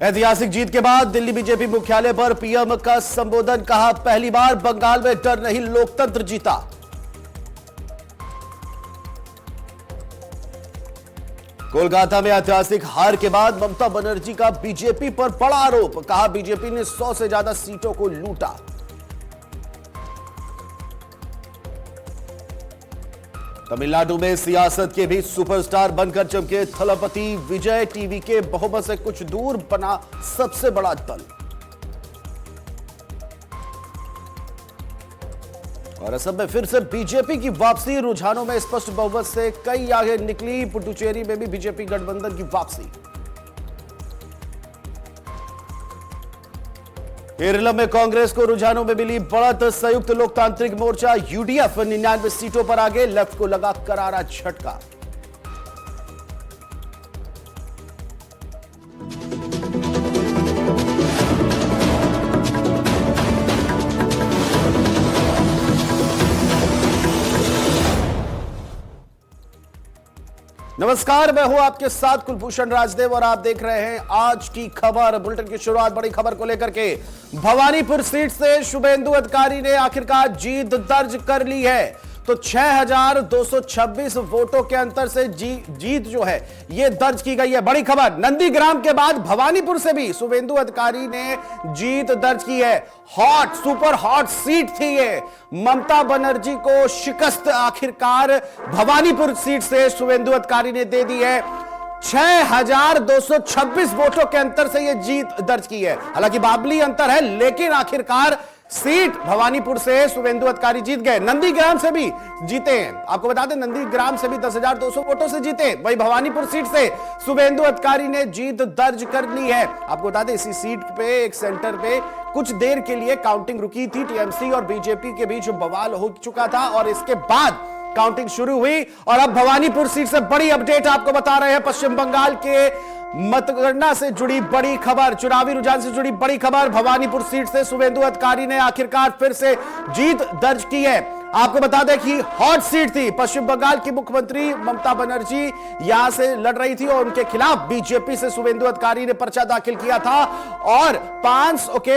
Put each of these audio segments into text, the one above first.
ऐतिहासिक जीत के बाद दिल्ली बीजेपी मुख्यालय पर पीएम का संबोधन। कहा, पहली बार बंगाल में डर नहीं, लोकतंत्र जीता। कोलकाता में ऐतिहासिक हार के बाद ममता बनर्जी का बीजेपी पर बड़ा आरोप। कहा, बीजेपी ने 100 से ज्यादा सीटों को लूटा। तमिलनाडु में सियासत के बीच सुपरस्टार बनकर चमके थलपति विजय। टीवी के बहुमत से कुछ दूर बना सबसे बड़ा दल। और असम में फिर से बीजेपी की वापसी। रुझानों में स्पष्ट बहुमत से कई आगे निकली। पुडुचेरी में भी बीजेपी गठबंधन की वापसी। केरल में कांग्रेस को रुझानों में मिली बढ़त। संयुक्त लोकतांत्रिक मोर्चा यूडीएफ 99 सीटों पर आगे। लेफ्ट को लगा करारा झटका। नमस्कार, मैं हूं आपके साथ कुलभूषण राजदेव और आप देख रहे हैं आज की खबर। बुलेटिन की शुरुआत बड़ी खबर को लेकर के। भवानीपुर सीट से शुभेंदु अधिकारी ने आखिरकार जीत दर्ज कर ली है। तो 6226 वोटों के अंतर से जीत जो है ये दर्ज की गई है। बड़ी खबर, नंदीग्राम के बाद भवानीपुर से भी शुभेंदु अधिकारी ने जीत दर्ज की है। हॉट, सुपर हॉट सीट थी ये। ममता बनर्जी को शिकस्त आखिरकार भवानीपुर सीट से शुभेंदु अधिकारी ने दे दी है। 6226 वोटों के अंतर से यह जीत दर्ज की है। हालांकि बाबली अंतर है, लेकिन आखिरकार सीट भवानीपुर से शुभेंदु अधिकारी जीत गए। नंदीग्राम से भी जीते हैं। आपको बता दें, नंदीग्राम से भी 10,200 वोटों से जीते। वही भवानीपुर सीट से शुभेंदु अधिकारी ने जीत दर्ज कर ली है। आपको बता दें, इसी सीट पे एक सेंटर पे कुछ देर के लिए काउंटिंग रुकी थी। टीएमसी और बीजेपी के बीच बवाल हो चुका था और इसके बाद काउंटिंग शुरू हुई। और अब भवानीपुर सीट से बड़ी अपडेट आपको बता रहे हैं। पश्चिम बंगाल के मतगणना से जुड़ी बड़ी खबर, चुनावी रुझान से जुड़ी बड़ी खबर। भवानीपुर सीट से शुभेंदु अधिकारी ने आखिरकार फिर से जीत दर्ज की है। आपको बता दें कि हॉट सीट थी। पश्चिम बंगाल की मुख्यमंत्री ममता बनर्जी यहां से लड़ रही थी और उनके खिलाफ बीजेपी से शुभेंदु अधिकारी ने पर्चा दाखिल किया था और 500 के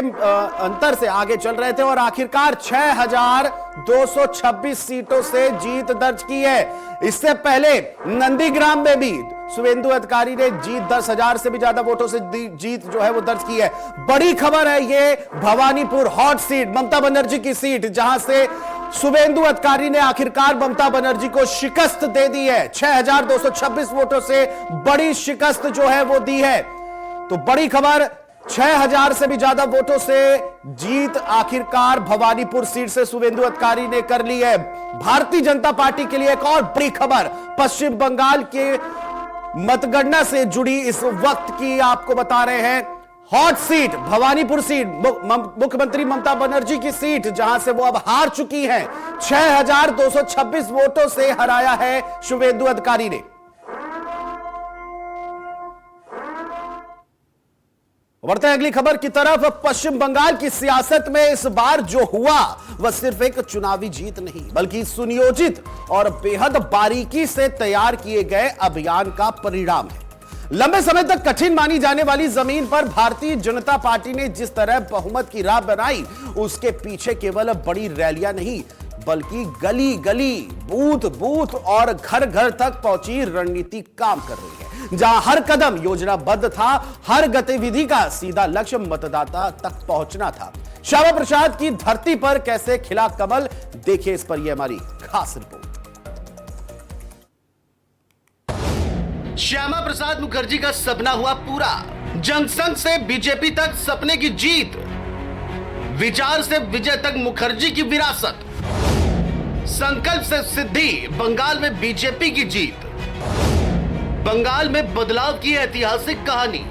अंतर से आगे चल रहे थे और आखिरकार 6226 सीटों से जीत दर्ज की है। इससे पहले नंदीग्राम में भी शुभेंदु अधिकारी ने जीत 10,000 से भी ज्यादा वोटों से जीत जो है वो दर्ज की है। बड़ी खबर है ये भवानीपुर हॉट सीट, ममता बनर्जी की सीट, जहां से शुभेंदु अधिकारी ने आखिरकार ममता बनर्जी को शिकस्त दे दी है। 6226 वोटों से बड़ी शिकस्त जो है वो दी है। तो बड़ी खबर, 6000 से भी ज्यादा वोटों से जीत आखिरकार भवानीपुर सीट से शुभेंदु अधिकारी ने कर ली है। भारतीय जनता पार्टी के लिए एक और बड़ी खबर, पश्चिम बंगाल के मतगणना से जुड़ी इस वक्त की आपको बता रहे हैं। हॉट सीट भवानीपुर सीट, मुख्यमंत्री ममता बनर्जी की सीट, जहां से वो अब हार चुकी हैं। 6226 वोटों से हराया है शुभेंदु अधिकारी ने। बढ़ते हैं अगली खबर की तरफ। पश्चिम बंगाल की सियासत में इस बार जो हुआ वह सिर्फ एक चुनावी जीत नहीं, बल्कि सुनियोजित और बेहद बारीकी से तैयार किए गए अभियान का परिणाम है। लंबे समय तक कठिन मानी जाने वाली जमीन पर भारतीय जनता पार्टी ने जिस तरह बहुमत की राह बनाई, उसके पीछे केवल बड़ी रैलियां नहीं, बल्कि गली गली, बूथ बूथ और घर घर तक पहुंची रणनीति काम कर रही है। जहां हर कदम योजनाबद्ध था, हर गतिविधि का सीधा लक्ष्य मतदाता तक पहुंचना था। श्यामा प्रसाद की धरती पर कैसे खिला कमल, देखिए इस पर यह हमारी खास रिपोर्ट। श्यामा प्रसाद मुखर्जी का सपना हुआ पूरा। जनसंघ से बीजेपी तक सपने की जीत, विचार से विजय तक मुखर्जी की विरासत, संकल्प से सिद्धि, बंगाल में बीजेपी की जीत, बंगाल में बदलाव की ऐतिहासिक कहानी।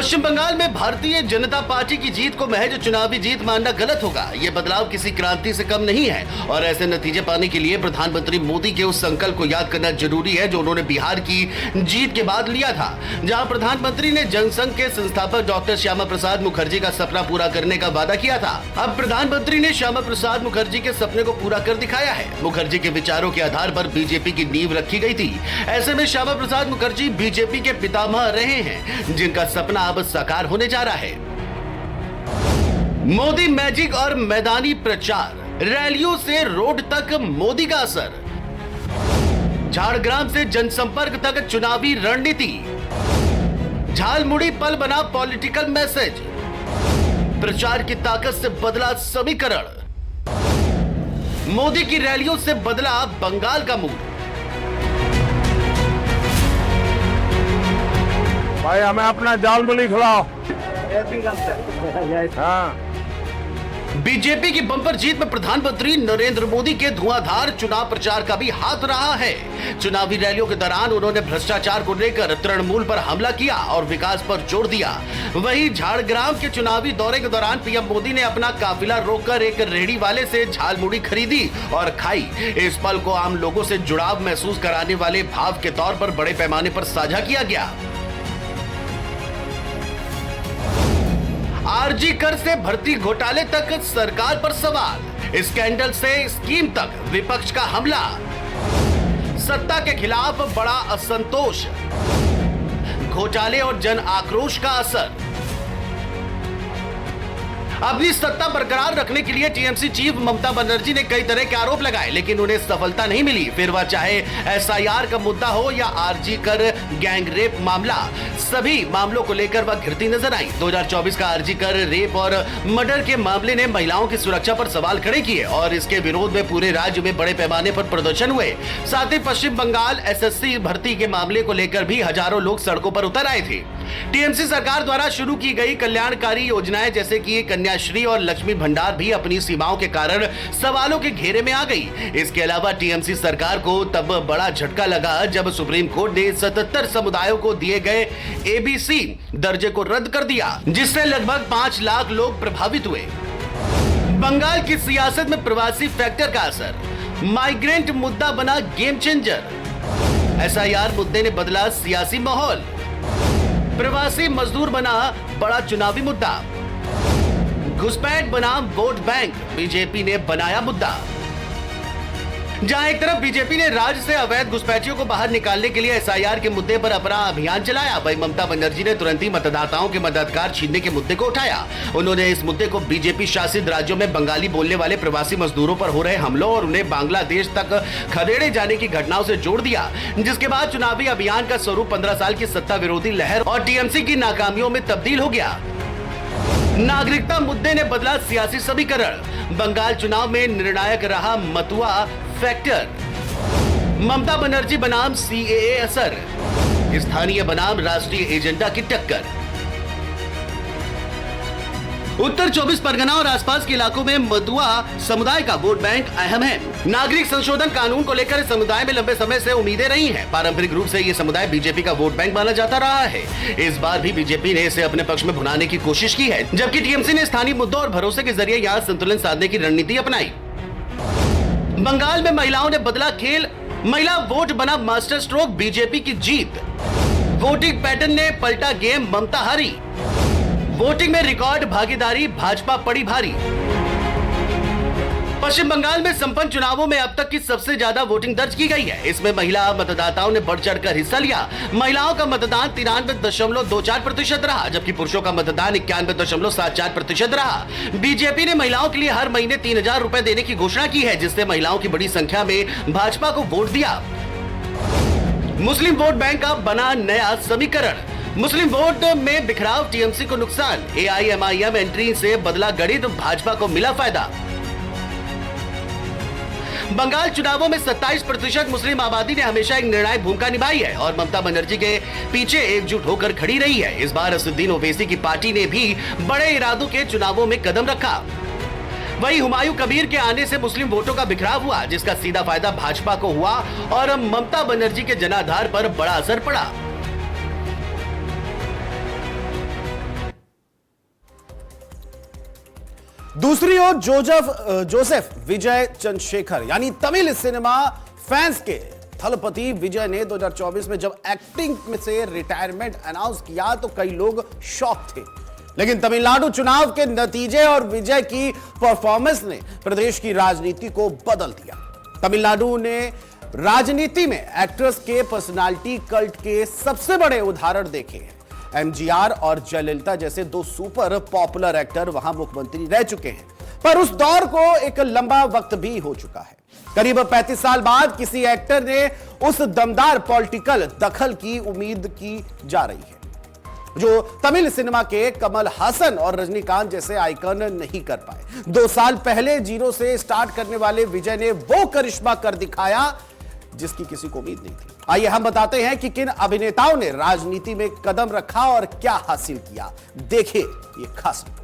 पश्चिम बंगाल में भारतीय जनता पार्टी की जीत को महज चुनावी जीत मानना गलत होगा। ये बदलाव किसी क्रांति से कम नहीं है और ऐसे नतीजे पाने के लिए प्रधानमंत्री मोदी के उस संकल्प को याद करना जरूरी है जो उन्होंने बिहार की जीत के बाद लिया था, जहां प्रधानमंत्री ने जनसंघ के संस्थापक डॉक्टर श्यामा प्रसाद मुखर्जी का सपना पूरा करने का वादा किया था। अब प्रधानमंत्री ने श्यामा प्रसाद मुखर्जी के सपने को पूरा कर दिखाया है। मुखर्जी के विचारों के आधार पर बीजेपी की नींव रखी गई थी। ऐसे में श्यामा प्रसाद मुखर्जी बीजेपी के पितामह रहे हैं, जिनका सपना अब साकार होने जा रहा है। मोदी मैजिक और मैदानी प्रचार, रैलियों से रोड तक मोदी का असर, झाड़ग्राम से जनसंपर्क तक चुनावी रणनीति, झालमुड़ी पल बना पॉलिटिकल मैसेज, प्रचार की ताकत से बदला समीकरण, मोदी की रैलियों से बदला बंगाल का मूड। भाई हमें अपना झालमुड़ी खिलाओ। हाँ। बीजेपी की बम्पर जीत में प्रधानमंत्री नरेंद्र मोदी के धुआंधार चुनाव प्रचार का भी हाथ रहा है। चुनावी रैलियों के दौरान उन्होंने भ्रष्टाचार को लेकर तृणमूल पर हमला किया और विकास पर जोर दिया। वहीं झाड़ग्राम के चुनावी दौरे के दौरान पीएम मोदी ने अपना काफिला रोककर एक रेहड़ी वाले से झालमुड़ी खरीदी और खाई। इस पल को आम लोगों से जुड़ाव महसूस कराने वाले भाव के तौर पर बड़े पैमाने पर साझा किया गया। आरजी कर से भर्ती घोटाले तक सरकार पर सवाल, स्कैंडल से स्कीम तक विपक्ष का हमला, सत्ता के खिलाफ बड़ा असंतोष, घोटाले और जन आक्रोश का असर। अपनी सत्ता बरकरार रखने के लिए टीएमसी चीफ ममता बनर्जी ने कई तरह के आरोप लगाए, लेकिन उन्हें सफलता नहीं मिली। फिर वह चाहे एसआईआर का मुद्दा हो या आरजी कर गैंग रेप मामला, सभी मामलों को लेकर वह घिरती नजर आई। 2024 का आरजी कर रेप और मर्डर के मामले ने महिलाओं की सुरक्षा पर सवाल खड़े किए और इसके विरोध में पूरे राज्य में बड़े पैमाने पर प्रदर्शन हुए। साथ ही पश्चिम बंगाल एसएससी भर्ती के मामले को लेकर भी हजारों लोग सड़कों पर उतर आए थे। टीएमसी सरकार द्वारा शुरू की गई कल्याणकारी योजनाएं जैसे कि कन्याश्री और लक्ष्मी भंडार भी अपनी सीमाओं के कारण सवालों के घेरे में आ गई। इसके अलावा टीएमसी सरकार को तब बड़ा झटका लगा जब सुप्रीम कोर्ट ने 77 समुदायों को दिए गए एबीसी दर्जे को रद्द कर दिया, जिससे लगभग 5 लाख लोग प्रभावित हुए। बंगाल की सियासत में प्रवासी फैक्टर का असर, माइग्रेंट मुद्दा बना गेम चेंजर, एसआईआर मुद्दे ने बदला सियासी माहौल, प्रवासी मजदूर बना बड़ा चुनावी मुद्दा, घुसपैठ बना वोट बैंक, बीजेपी ने बनाया मुद्दा। जहां एक तरफ बीजेपी ने राज्य से अवैध घुसपैठियों को बाहर निकालने के लिए एसआईआर के मुद्दे पर अपना अभियान चलाया, वहीं ममता बनर्जी ने तुरंत ही मतदाताओं के मताधिकार छीनने के मुद्दे को उठाया। उन्होंने इस मुद्दे को बीजेपी शासित राज्यों में बंगाली बोलने वाले प्रवासी मजदूरों पर हो रहे हमलों और उन्हें बांग्लादेश तक खदेड़े जाने की घटनाओं से जोड़ दिया, जिसके बाद चुनावी अभियान का स्वरूप 15 साल की सत्ता विरोधी लहर और टीएमसी की नाकामियों में तब्दील हो गया। नागरिकता मुद्दे ने बदला सियासी समीकरण, बंगाल चुनाव में निर्णायक रहा मतुआ फैक्टर, ममता बनर्जी बनाम सीएए असर, स्थानीय बनाम राष्ट्रीय एजेंडा की टक्कर। उत्तर 24 परगना और आसपास के इलाकों में मतुआ समुदाय का वोट बैंक अहम है। नागरिक संशोधन कानून को लेकर इस समुदाय में लंबे समय से उम्मीदें रही हैं। पारंपरिक रूप से ये समुदाय बीजेपी का वोट बैंक माना जाता रहा है। इस बार भी बीजेपी ने इसे अपने पक्ष में भुनाने की कोशिश की है, जबकि टीएमसी ने स्थानीय मुद्दों और भरोसे के जरिए यहाँ संतुलन साधने की रणनीति अपनाई। बंगाल में महिलाओं ने बदला खेल, महिला वोट बना मास्टर स्ट्रोक, बीजेपी की जीत। वोटिंग पैटर्न ने पलटा गेम, ममता हारी। वोटिंग में रिकॉर्ड भागीदारी, भाजपा पड़ी भारी। पश्चिम बंगाल में संपन्न चुनावों में अब तक की सबसे ज्यादा वोटिंग दर्ज की गई है। इसमें महिला मतदाताओं ने बढ़ चढ़कर हिस्सा लिया। महिलाओं का मतदान 93.24% रहा, जबकि पुरुषों का मतदान 91.74% रहा। बीजेपी ने महिलाओं के लिए हर महीने 3000 रुपए देने की घोषणा की है, जिससे महिलाओं की बड़ी संख्या में भाजपा को वोट दिया। मुस्लिम वोट बैंक का बना नया समीकरण, मुस्लिम वोट में बिखराव, टीएमसी को नुकसान, एआईएमआईएम एंट्री से बदला गणित, भाजपा को मिला फायदा। बंगाल चुनावों में 27% मुस्लिम आबादी ने हमेशा एक निर्णायक भूमिका निभाई है और ममता बनर्जी के पीछे एकजुट होकर खड़ी रही है। इस बार असदुद्दीन ओवैसी की पार्टी ने भी बड़े इरादों के चुनावों में कदम रखा। वहीं हुमायूं कबीर के आने से मुस्लिम वोटों का बिखराव हुआ, जिसका सीधा फायदा भाजपा को हुआ और ममता बनर्जी के जनाधार पर बड़ा असर पड़ा। दूसरी ओर जोसेफ विजय चंद्रशेखर यानी तमिल सिनेमा फैंस के थलपति विजय ने 2024 में जब एक्टिंग में से रिटायरमेंट अनाउंस किया तो कई लोग शॉक थे। लेकिन तमिलनाडु चुनाव के नतीजे और विजय की परफॉर्मेंस ने प्रदेश की राजनीति को बदल दिया। तमिलनाडु ने राजनीति में एक्ट्रेस के पर्सनालिटी कल्ट के सबसे बड़े उदाहरण देखे हैं। एमजीआर और जयललिता जैसे दो सुपर पॉपुलर एक्टर वहां मुख्यमंत्री रह चुके हैं, पर उस दौर को एक लंबा वक्त भी हो चुका है। करीब 35 साल बाद किसी एक्टर ने उस दमदार पॉलिटिकल दखल की उम्मीद की जा रही है जो तमिल सिनेमा के कमल हासन और रजनीकांत जैसे आइकन नहीं कर पाए। 2 साल पहले जीरो से स्टार्ट करने वाले विजय ने वो करिश्मा कर दिखाया जिसकी किसी को उम्मीद नहीं थी। आइए हम बताते हैं कि किन अभिनेताओं ने राजनीति में कदम रखा और क्या हासिल किया। देखिए ये खास रिपोर्ट।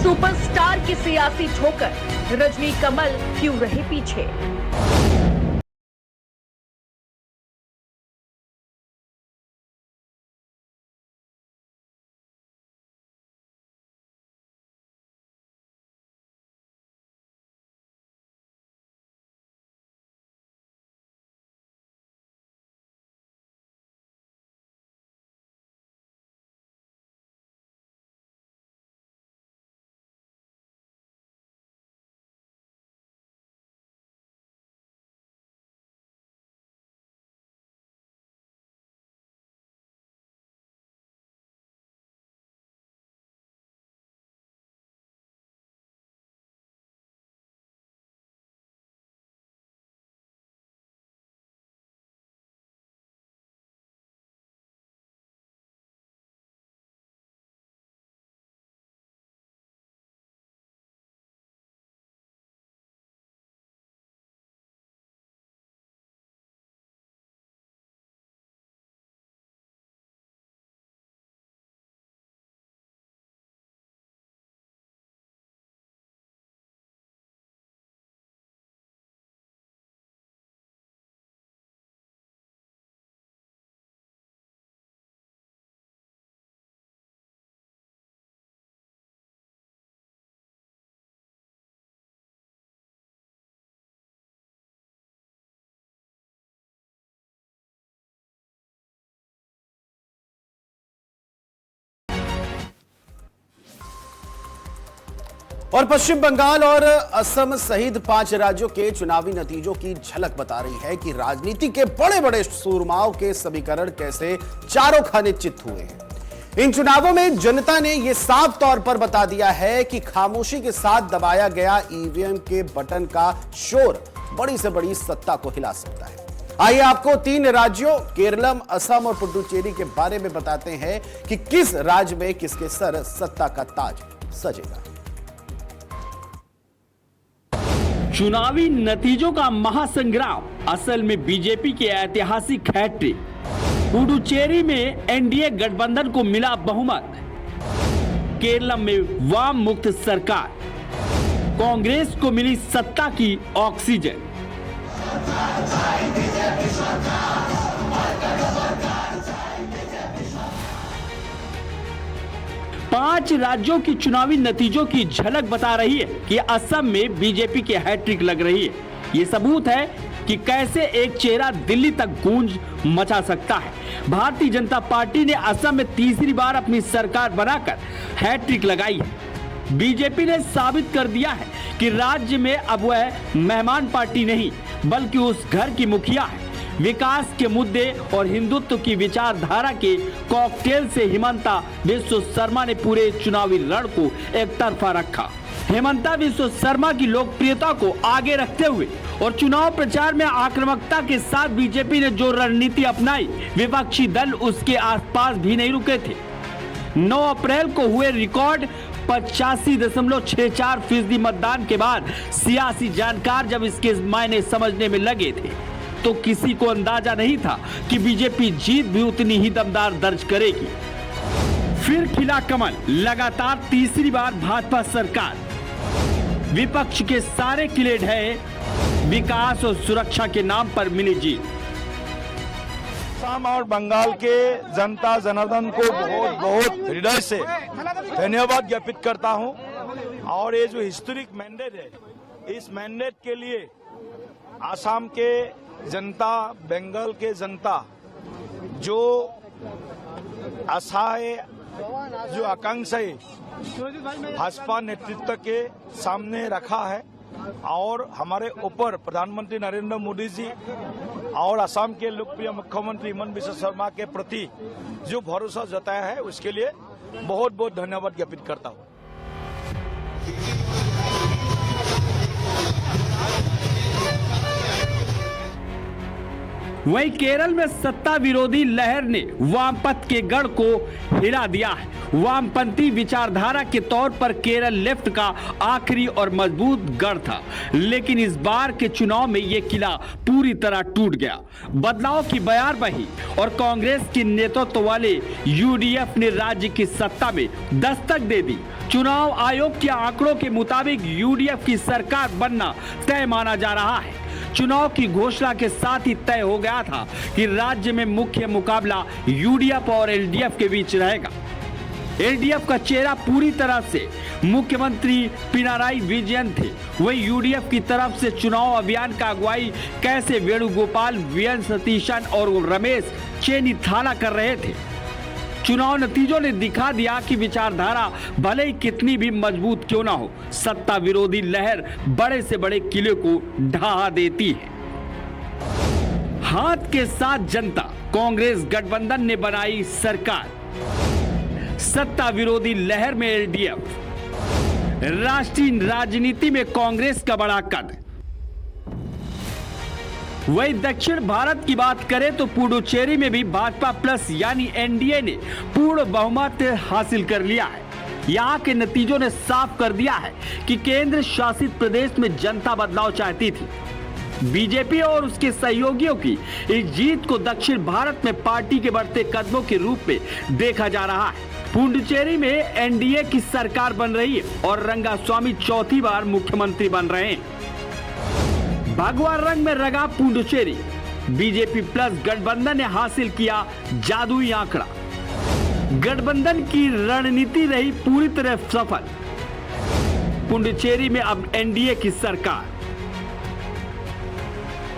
सुपरस्टार की सियासी ठोकर, रजनी कमल क्यों रहे पीछे? और पश्चिम बंगाल और असम सहित 5 राज्यों के चुनावी नतीजों की झलक बता रही है कि राजनीति के बड़े बड़े सूरमाओं के समीकरण कैसे चारों खाने चित हुए हैं। इन चुनावों में जनता ने यह साफ तौर पर बता दिया है कि खामोशी के साथ दबाया गया ईवीएम के बटन का शोर बड़ी से बड़ी सत्ता को हिला सकता है। आइए आपको 3 राज्यों केरलम, असम और पुडुचेरी के बारे में बताते हैं कि किस राज्य में किसके सर सत्ता का ताज सजेगा। चुनावी नतीजों का महासंग्राम, असल में बीजेपी के ऐतिहासिक हैट्रिक। पुडुचेरी में एनडीए गठबंधन को मिला बहुमत। केरलम में वाम मुक्त सरकार, कांग्रेस को मिली सत्ता की ऑक्सीजन। पांच राज्यों की चुनावी नतीजों की झलक बता रही है कि असम में बीजेपी की हैट्रिक लग रही है। ये सबूत है कि कैसे एक चेहरा दिल्ली तक गूंज मचा सकता है। भारतीय जनता पार्टी ने असम में तीसरी बार अपनी सरकार बनाकर हैट्रिक लगाई है। बीजेपी ने साबित कर दिया है कि राज्य में अब वह मेहमान पार्टी नहीं बल्कि उस घर की मुखिया है। विकास के मुद्दे और हिंदुत्व की विचारधारा के कॉकटेल से हिमंता बिस्वा शर्मा ने पूरे चुनावी रण को एक तरफा रखा। हिमंता बिस्वा शर्मा की लोकप्रियता को आगे रखते हुए और चुनाव प्रचार में आक्रामकता के साथ बीजेपी ने जो रणनीति अपनाई, विपक्षी दल उसके आसपास भी नहीं रुके थे। 9 अप्रैल को हुए रिकॉर्ड 85.64% मतदान के बाद सियासी जानकार जब इसके मायने समझने में लगे थे तो किसी को अंदाजा नहीं था कि बीजेपी जीत भी उतनी ही दमदार दर्ज करेगी। फिर खिला कमल, लगातार तीसरी बार भाजपा सरकार। विपक्ष के सारे किले ढहे, विकास और सुरक्षा के नाम पर मिली जीत। असम और बंगाल के जनता जनार्दन को बहुत बहुत हृदय से धन्यवाद ज्ञापित करता हूं। और ये जो हिस्टोरिक मैंडेट है, इस मैंडेट के लिए असम के जनता, बंगाल के जनता जो आशाएं, जो आकांक्षाएं भाजपा नेतृत्व के सामने रखा है और हमारे ऊपर प्रधानमंत्री नरेंद्र मोदी जी और असम के लोकप्रिय मुख्यमंत्री हिमंता बिस्वा शर्मा के प्रति जो भरोसा जताया है उसके लिए बहुत बहुत धन्यवाद ज्ञापित करता हूँ। वहीं केरल में सत्ता विरोधी लहर ने वामपंथ के गढ़ को हिला दिया है। वामपंथी विचारधारा के तौर पर केरल लेफ्ट का आखिरी और मजबूत गढ़ था, लेकिन इस बार के चुनाव में यह किला पूरी तरह टूट गया। बदलाव की बयार बही और कांग्रेस के नेतृत्व वाले यूडीएफ ने राज्य की सत्ता में दस्तक दे दी। चुनाव आयोग के आंकड़ों के मुताबिक यूडीएफ की सरकार बनना तय माना जा रहा है। चुनाव की घोषणा के साथ ही तय हो गया था कि राज्य में मुख्य मुकाबला यूडीएफ और एलडीएफ के बीच रहेगा। एलडीएफ का चेहरा पूरी तरह से मुख्यमंत्री पिनाराई विजयन थे। वही यूडीएफ की तरफ से चुनाव अभियान का अगुवाई कैसे वेणुगोपाल, वीएन सतीशन और रमेश चेन्निथाला कर रहे थे। चुनाव नतीजों ने दिखा दिया कि विचारधारा भले ही कितनी भी मजबूत क्यों ना हो, सत्ता विरोधी लहर बड़े से बड़े किले को ढहा देती है। हाथ के साथ जनता, कांग्रेस गठबंधन ने बनाई सरकार। सत्ता विरोधी लहर में एलडीएफ, राष्ट्रीय राजनीति में कांग्रेस का बड़ा कद। वही दक्षिण भारत की बात करें तो पुडुचेरी में भी भाजपा प्लस यानी एनडीए ने पूर्ण बहुमत हासिल कर लिया है। यहाँ के नतीजों ने साफ कर दिया है कि केंद्र शासित प्रदेश में जनता बदलाव चाहती थी। बीजेपी और उसके सहयोगियों की इस जीत को दक्षिण भारत में पार्टी के बढ़ते कदमों के रूप में देखा जा रहा है। पुडुचेरी में एनडीए की सरकार बन रही है और रंगास्वामी चौथी बार मुख्यमंत्री बन रहे हैं। भगवा रंग में रंगा पुडुचेरी, बीजेपी प्लस गठबंधन ने हासिल किया जादुई आंकड़ा। गठबंधन की रणनीति रही पूरी तरह सफल। पुडुचेरी में अब एनडीए की सरकार।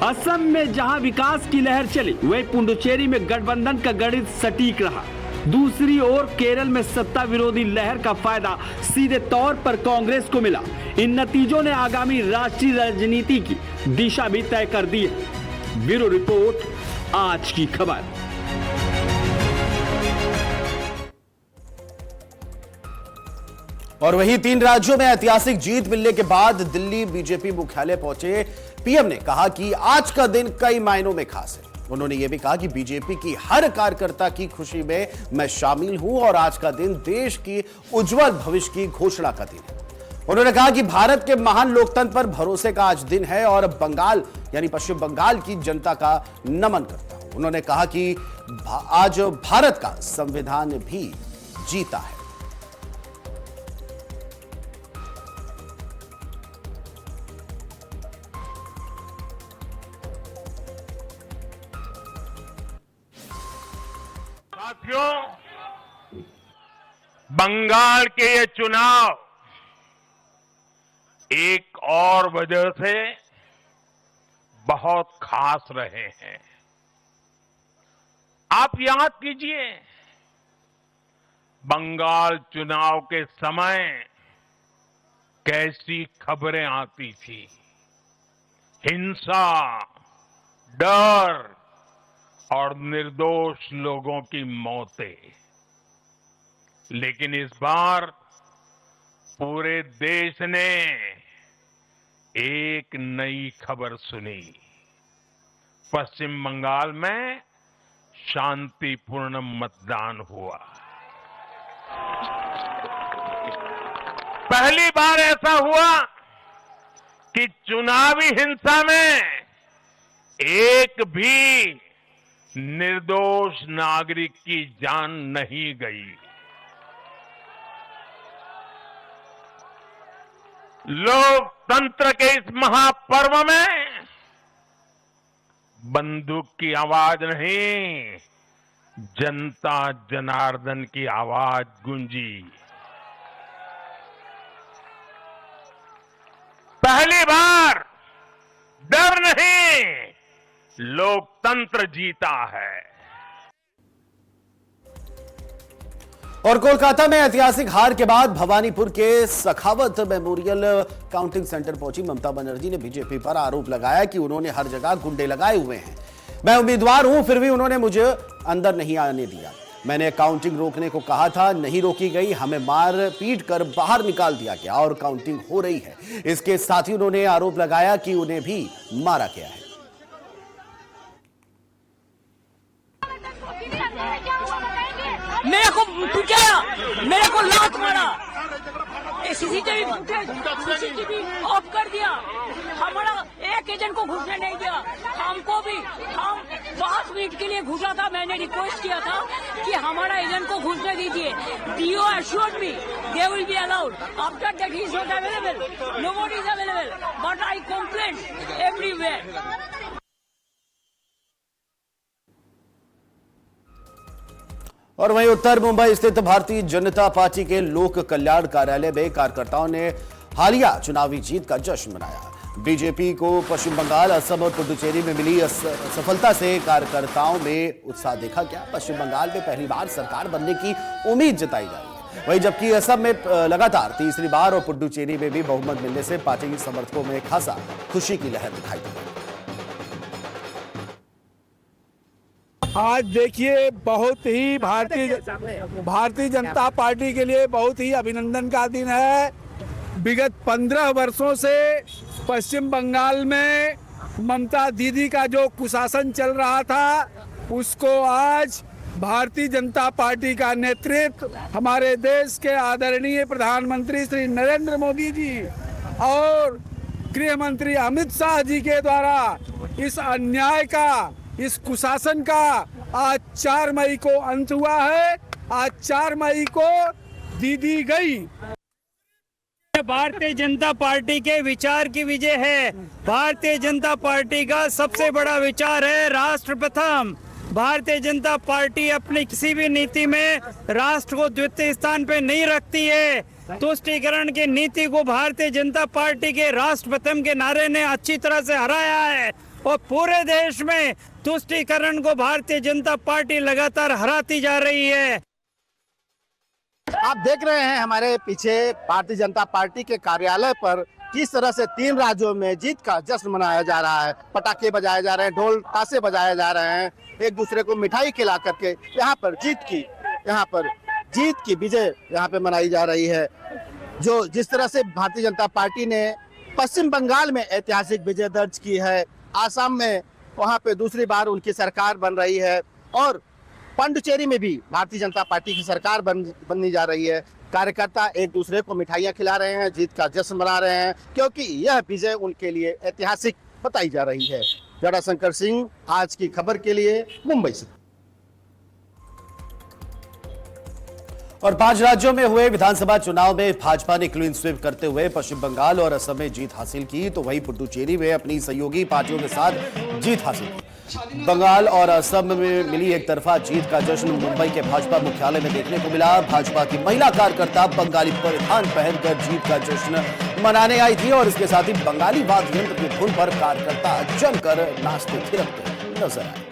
असम में जहां विकास की लहर चली, वहीं पुडुचेरी में गठबंधन का गणित सटीक रहा। दूसरी ओर केरल में सत्ता विरोधी लहर का फायदा सीधे तौर पर कांग्रेस को मिला। इन नतीजों ने आगामी राष्ट्रीय राजनीति की दिशा भी तय कर दी है। ब्यूरो रिपोर्ट, आज की खबर। और वहीं 3 राज्यों में ऐतिहासिक जीत मिलने के बाद दिल्ली बीजेपी मुख्यालय पहुंचे पीएम ने कहा कि आज का दिन कई मायनों में खास है। उन्होंने यह भी कहा कि बीजेपी की हर कार्यकर्ता की खुशी में मैं शामिल हूं और आज का दिन देश की उज्जवल भविष्य की घोषणा का दिन है। उन्होंने कहा कि भारत के महान लोकतंत्र पर भरोसे का आज दिन है और बंगाल यानी पश्चिम बंगाल की जनता का नमन करता हूं। उन्होंने कहा कि आज भारत का संविधान भी जीता है। साथियों, बंगाल के ये चुनाव एक और वजह से बहुत खास रहे हैं। आप याद कीजिए, बंगाल चुनाव के समय कैसी खबरें आती थी। हिंसा, डर और निर्दोष लोगों की मौतें। लेकिन इस बार पूरे देश ने एक नई खबर सुनी। पश्चिम बंगाल में शांतिपूर्ण मतदान हुआ। पहली बार ऐसा हुआ कि चुनावी हिंसा में एक भी निर्दोष नागरिक की जान नहीं गई। लोकतंत्र के इस महापर्व में बंदूक की आवाज नहीं, जनता जनार्दन की आवाज गूंजी। पहली बार डर नहीं, लोकतंत्र जीता है। और कोलकाता में ऐतिहासिक हार के बाद भवानीपुर के सखावत मेमोरियल काउंटिंग सेंटर पहुंची ममता बनर्जी ने बीजेपी पर आरोप लगाया कि उन्होंने हर जगह गुंडे लगाए हुए हैं। मैं उम्मीदवार हूं, फिर भी उन्होंने मुझे अंदर नहीं आने दिया। मैंने काउंटिंग रोकने को कहा था, नहीं रोकी गई। हमें मार पीट कर बाहर निकाल दिया गया और काउंटिंग हो रही है। इसके साथ ही उन्होंने आरोप लगाया कि उन्हें भी मारा गया है। मेरे को पिटाया, मेरे को लात मारा, सीसीटीवी ऑफ कर दिया। हमारा एक एजेंट को घुसने नहीं दिया, हमको भी। हम 5 मिनट के लिए घुसा था। मैंने रिक्वेस्ट किया था कि हमारा एजेंट को घुसने दीजिए। DO assured me they will be allowed. After that he is not available. Nobody is available. But I complained everywhere. और वहीं उत्तर मुंबई स्थित भारतीय जनता पार्टी के लोक कल्याण कार्यालय में कार्यकर्ताओं ने हालिया चुनावी जीत का जश्न मनाया। बीजेपी को पश्चिम बंगाल, असम और पुडुचेरी में मिली सफलता से कार्यकर्ताओं में उत्साह देखा गया। पश्चिम बंगाल में पहली बार सरकार बनने की उम्मीद जताई जा रही है। वहीं जबकि असम में लगातार तीसरी बार और पुडुचेरी में भी बहुमत मिलने से पार्टी समर्थकों में खासा खुशी की लहर दिखाई दी। आज देखिए, बहुत ही भारतीय जनता पार्टी के लिए बहुत ही अभिनंदन का दिन है। विगत 15 वर्षों से पश्चिम बंगाल में ममता दीदी का जो कुशासन चल रहा था, उसको आज भारतीय जनता पार्टी का नेतृत्व हमारे देश के आदरणीय प्रधानमंत्री श्री नरेंद्र मोदी जी और गृह मंत्री अमित शाह जी के द्वारा इस अन्याय का, इस कुशासन का आज 4 मई को अंत हुआ है। आज 4 मई को दीदी गई। भारतीय जनता पार्टी के विचार की विजय है। भारतीय जनता पार्टी का सबसे बड़ा विचार है राष्ट्र प्रथम। भारतीय जनता पार्टी अपनी किसी भी नीति में राष्ट्र को द्वितीय स्थान पे नहीं रखती है। तुष्टीकरण की नीति को भारतीय जनता पार्टी के राष्ट्र प्रथम के नारे ने अच्छी तरह से हराया है और पूरे देश में तुष्टीकरण को भारतीय जनता पार्टी लगातार हराती जा रही है। आप देख रहे हैं हमारे पीछे भारतीय जनता पार्टी के कार्यालय पर किस तरह से 3 राज्यों में जीत का जश्न मनाया जा रहा है। पटाखे बजाए जा रहे हैं, ढोल ताशे बजाए जा रहे हैं, एक दूसरे को मिठाई खिला करके यहाँ पर जीत की विजय यहाँ पे मनाई जा रही है। जो जिस तरह से भारतीय जनता पार्टी ने पश्चिम बंगाल में ऐतिहासिक विजय दर्ज की है, आसाम में वहाँ पे दूसरी बार उनकी सरकार बन रही है और पांडुचेरी में भी भारतीय जनता पार्टी की सरकार बननी जा रही है। कार्यकर्ता एक दूसरे को मिठाइयाँ खिला रहे हैं, जीत का जश्न मना रहे हैं, क्योंकि यह विजय उनके लिए ऐतिहासिक बताई जा रही है। जटाशंकर सिंह, आज की खबर के लिए, मुंबई से। और 5 राज्यों में हुए विधानसभा चुनाव में भाजपा ने क्लीन स्वीप करते हुए पश्चिम बंगाल और असम में जीत हासिल की, तो वहीं पुडुचेरी में अपनी सहयोगी पार्टियों के साथ जीत हासिल की। बंगाल और असम में मिली एक तरफा जीत का जश्न मुंबई के भाजपा मुख्यालय में देखने को मिला। भाजपा की महिला कार्यकर्ता बंगाली परिधान पहनकर जीत का जश्न मनाने आई थी और इसके साथ ही बंगाली वाद्य यंत्र की धुन पर कार्यकर्ता जमकर नाचते थिरकते नजर आए।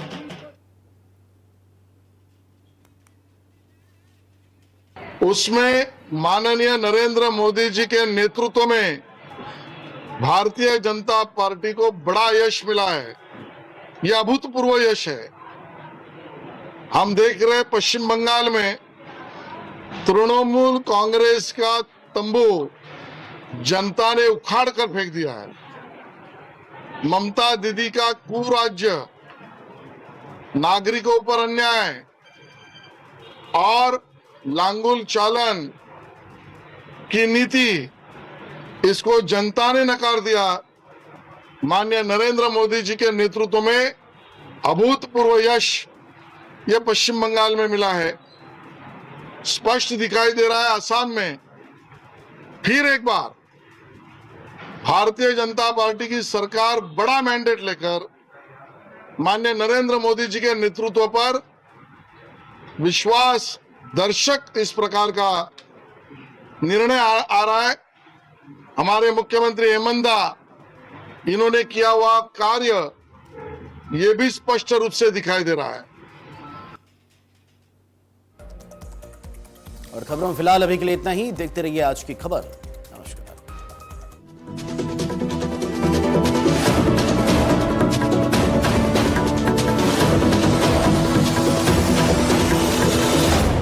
उसमें माननीय नरेंद्र मोदी जी के नेतृत्व में भारतीय जनता पार्टी को बड़ा यश मिला है। यह अभूतपूर्व यश है। हम देख रहे पश्चिम बंगाल में तृणमूल कांग्रेस का तंबू जनता ने उखाड़ कर फेंक दिया है। ममता दीदी का कुराज्य, नागरिकों पर अन्याय और लांगुल चालन की नीति, इसको जनता ने नकार दिया। माननीय नरेंद्र मोदी जी के नेतृत्व में अभूतपूर्व यश यह पश्चिम बंगाल में मिला है। स्पष्ट दिखाई दे रहा है असम में फिर एक बार भारतीय जनता पार्टी की सरकार बड़ा मैंडेट लेकर माननीय नरेंद्र मोदी जी के नेतृत्व पर विश्वास दर्शक इस प्रकार का निर्णय आ रहा है। हमारे मुख्यमंत्री हेमंत इन्होंने किया हुआ कार्य ये भी स्पष्ट रूप से दिखाई दे रहा है। और खबरों में फिलहाल अभी के लिए इतना ही। देखते रहिए आज की खबर।